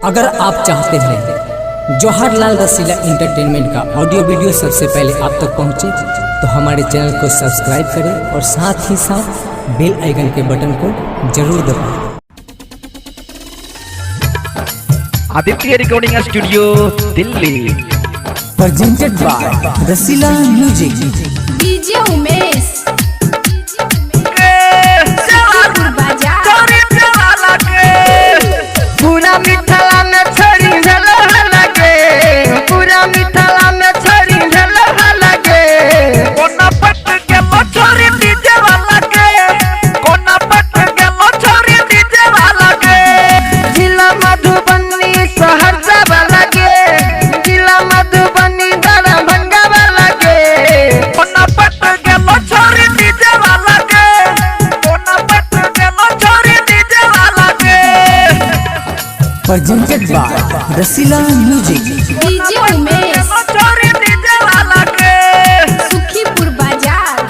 अगर आप चाहते हैं जवाहरलाल रसीला एंटरटेनमेंट का ऑडियो वीडियो सबसे पहले आप तक पहुंचे तो हमारे चैनल को सब्सक्राइब करें और साथ ही साथ बेल आइकन के बटन को जरूर दबाएं। Aditya recording studio Delhi presented by Rasila music. DJ Umesh पूरा मिथला में छड़ी झलह लगे, पूरा मिथला में छड़ी झलह लगे। कोना पट के मछरी डीजे वाला के, कोना पट के मछरी डीजे वाला के। जिला मधुबनी सहरसा वाला के, जिला मधुबनी दरभंगा वाला के। कोना पट के मछरी डीजे वाला के, कोना पट के मछरी डीजे वाला के। Presented by Rasila music. DJ Umesh मछरी डीजे वाला के। सुखीपुर बाजार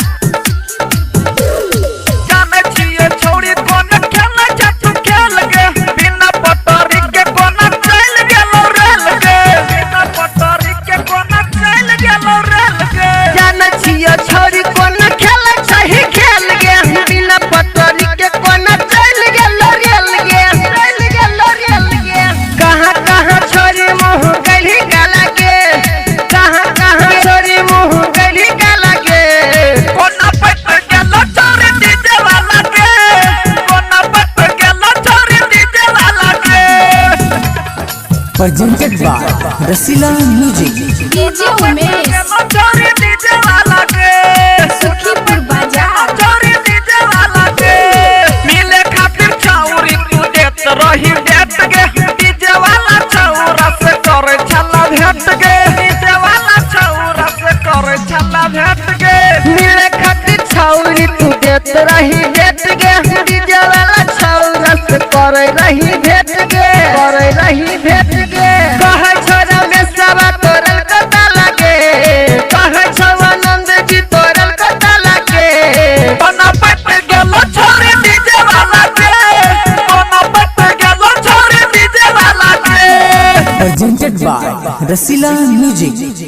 जाने छिए छोड़ी कोन खेले छ तू खेल के, बिना पटरी के कोना चल गेलो रेल के, बिना पटरी के कोना चल गेलो रेल के। जान छिया छोरी कोन खेल सही खेल गे, बिना पटरी के कोन चल गेल रेल गे, चल गेल रेल गे। कहां कहां छोरी मुंह गली गला के, कहां कहां छोरी मुंह गली गला के। कोना पट गेलो छोरी डीजे वाला के, कोना पट गेलो छोरी डीजे वाला के। Presented by Rasila music. DJ Umesh छोरी डीजे वाला के। सुखीपुर बाजार छोरी डीजे वाला के। मिले खातिर छौरी तू देत रही डेट के, डीजे वाला छौरा से करे छला भेट के, डीजे वाला छौरा से करे छला भेट के। मिले खातिर छौरी तू देत रही भेट गे, डीजे वाला छौरा से करे रही भेट गे, करे रही भेट गे। कह छोरा में सवा तोरल कता लगे, कह छवा नंद जी तोरल कता लगे। कोना पट गेलो छोरी डीजे वाला के, कोना पट गेलो छोरी डीजे वाला के। Presented by Rasila music.